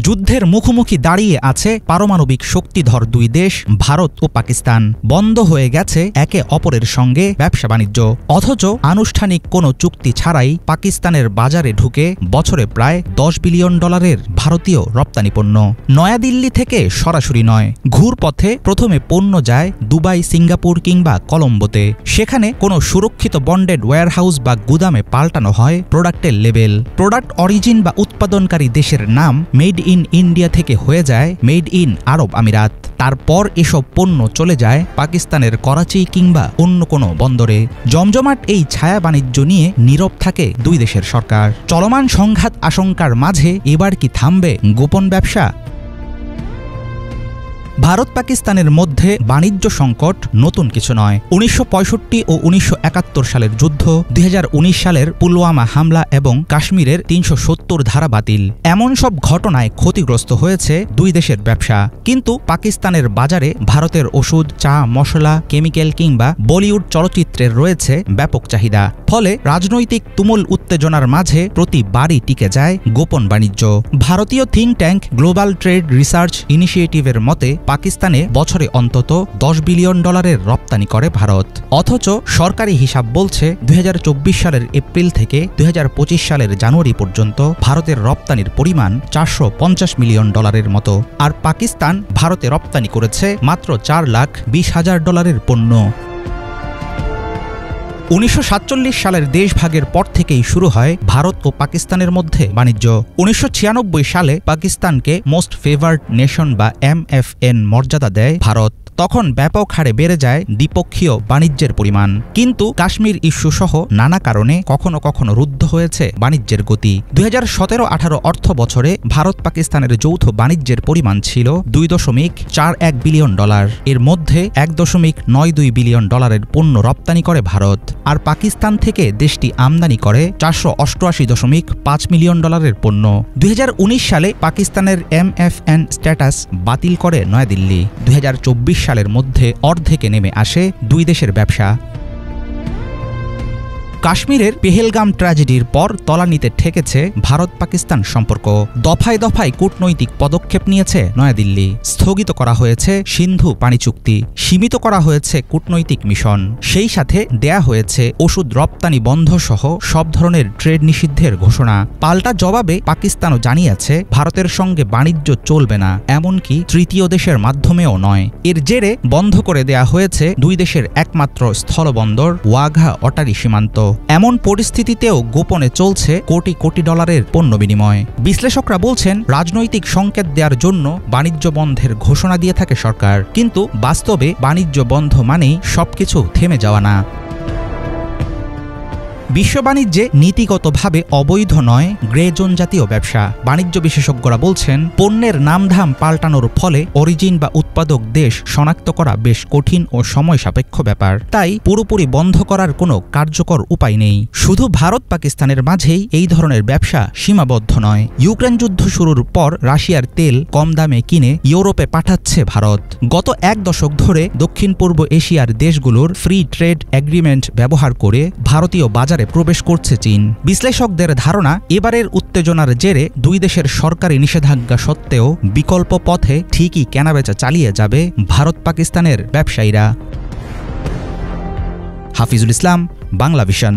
যুদ্ধের মুখোমুখি দাঁড়িয়ে আছে পারমাণবিক শক্তিধর দুই দেশ ভারত ও পাকিস্তান। বন্ধ হয়ে গেছে একে অপরের সঙ্গে ব্যবসা বাণিজ্য, অথচ আনুষ্ঠানিক কোনো চুক্তি ছাড়াই পাকিস্তানের বাজারে ঢুকে বছরে প্রায় $10 বিলিয়ন ভারতীয় রপ্তানি পণ্য। নয়াদিল্লি থেকে সরাসরি নয়, ঘুরপথে প্রথমে পণ্য যায় দুবাই, সিঙ্গাপুর কিংবা কলম্বোতে। সেখানে কোনো সুরক্ষিত বন্ডেড ওয়্যারহাউস বা গুদামে পাল্টানো হয় প্রোডাক্টের লেবেল। প্রোডাক্ট অরিজিন বা উৎপাদনকারী দেশের নাম মেড ইন ইন্ডিয়া থেকে হয়ে যায় মেড ইন আরব আমিরাত। তারপর এসব পণ্য চলে যায় পাকিস্তানের করাচি কিংবা অন্য কোনো বন্দরে। জমজমাট এই ছায়া বাণিজ্য নিয়ে নীরব থাকে দুই দেশের সরকার। চলমান সংঘাত আশঙ্কার মাঝে এবার কি থামবে গোপন ব্যবসা? ভারত পাকিস্তানের মধ্যে বাণিজ্য সংকট নতুন কিছু নয়। 1965 ও 1971 সালের যুদ্ধ, 2019 সালের পুলওয়ামা হামলা এবং কাশ্মীরের 370 ধারা বাতিল, এমন সব ঘটনায় ক্ষতিগ্রস্ত হয়েছে দুই দেশের ব্যবসা। কিন্তু পাকিস্তানের বাজারে ভারতের ওষুধ, চা, মশলা, কেমিক্যাল কিংবা বলিউড চলচ্চিত্রের রয়েছে ব্যাপক চাহিদা। ফলে রাজনৈতিক তুমুল উত্তেজনার মাঝে প্রতিবারই টিকে যায় গোপন বাণিজ্য। ভারতীয় think tank global trade research ইনিশিয়েটিভের মতে পাকিস্তানে বছরে অন্তত $10 বিলিয়ন রপ্তানি করে ভারত। অথচ সরকারি হিসাব বলছে 2024 সালের এপ্রিল থেকে 2025 সালের জানুয়ারি পর্যন্ত ভারতের রপ্তানির পরিমাণ $450 মিলিয়ন মতো। আর পাকিস্তান ভারতে রপ্তানি করেছে মাত্র $4,20,000 পণ্য। 1947 সালের দেশভাগের পর থেকেই শুরু হয় ভারত ও পাকিস্তানের মধ্যে বাণিজ্য। 1996 সালে পাকিস্তানকে মোস্ট ফেভার্ড নেশন বা MFN মর্যাদা দেয় ভারত। তখন ব্যাপক হারে বেড়ে যায় দ্বিপক্ষীয় বাণিজ্যের পরিমাণ। কিন্তু কাশ্মীর ইস্যু সহ নানা কারণে কখনো কখনো রুদ্ধ হয়েছে বাণিজ্যের গতি। 2017-18 অর্থ বছরে ভারত পাকিস্তানের যৌথ বাণিজ্যের পরিমাণ ছিল $2.41 বিলিয়ন। এর মধ্যে $1.92 বিলিয়ন পণ্য রপ্তানি করে ভারত, আর পাকিস্তান থেকে দেশটি আমদানি করে $488.5 মিলিয়ন পণ্য। 2019 সালে পাকিস্তানের MFN স্ট্যাটাস বাতিল করে নয়াদিল্লি। 2024 সালের মধ্যে অর্ধেকে নেমে আসে দুই দেশের ব্যবসা। কাশ্মীরের পেহেলগাম ট্র্যাজেডির পর তলানিতে ঠেকেছে ভারত পাকিস্তান সম্পর্ক। দফায় দফায় কূটনৈতিক পদক্ষেপ নিয়েছে নয়াদিল্লি। স্থগিত করা হয়েছে সিন্ধু পানি চুক্তি, সীমিত করা হয়েছে কূটনৈতিক মিশন, সেই সাথে দেয়া হয়েছে ওষুধ রপ্তানি বন্ধ সহ সব ধরনের ট্রেড নিষিদ্ধের ঘোষণা। পাল্টা জবাবে পাকিস্তানও জানিয়েছে ভারতের সঙ্গে বাণিজ্য চলবে না, এমনকি তৃতীয় দেশের মাধ্যমেও নয়। এর জেরে বন্ধ করে দেয়া হয়েছে দুই দেশের একমাত্র স্থলবন্দর ওয়াঘা অটারি সীমান্ত। এমন পরিস্থিতিতেও গোপনে চলছে কোটি কোটি ডলারের পণ্য বিনিময়। বিশ্লেষকরা বলছেন রাজনৈতিক সংকেত দেওয়ার জন্য বাণিজ্য বন্ধের ঘোষণা দিয়ে থাকে সরকার, কিন্তু বাস্তবে বাণিজ্য বন্ধ মানেই সবকিছু থেমে যাওয়া না। বিশ্ব বাণিজ্যে নীতিগতভাবে অবৈধ নয় গ্রে জোন জাতীয় ব্যবসা। বাণিজ্য বিশেষজ্ঞরা বলছেন পণ্যের নামধাম পাল্টানোর ফলে অরিজিন বা উৎপাদক দেশ শনাক্ত করা বেশ কঠিন ও সময় সাপেক্ষ ব্যাপার। তাই পুরোপুরি বন্ধ করার কোনো কার্যকর উপায় নেই। শুধু ভারত পাকিস্তানের মাঝেই এই ধরনের ব্যবসা সীমাবদ্ধ নয়। ইউক্রেন যুদ্ধ শুরুর পর রাশিয়ার তেল কম দামে কিনে ইউরোপে পাঠাচ্ছে ভারত। গত এক দশক ধরে দক্ষিণ পূর্ব এশিয়ার দেশগুলোর ফ্রি ট্রেড এগ্রিমেন্ট ব্যবহার করে ভারতীয় বাজার প্রবেশ করছে চীন। বিশ্লেষকদের ধারণা এবারের উত্তেজনার জেরে দুই দেশের সরকারি নিষেধাজ্ঞা সত্ত্বেও বিকল্প পথে ঠিকই কেনাবেচা চালিয়ে যাবে ভারত পাকিস্তানের ব্যবসায়ীরা। হাফিজুল ইসলাম, বাংলা ভিশন।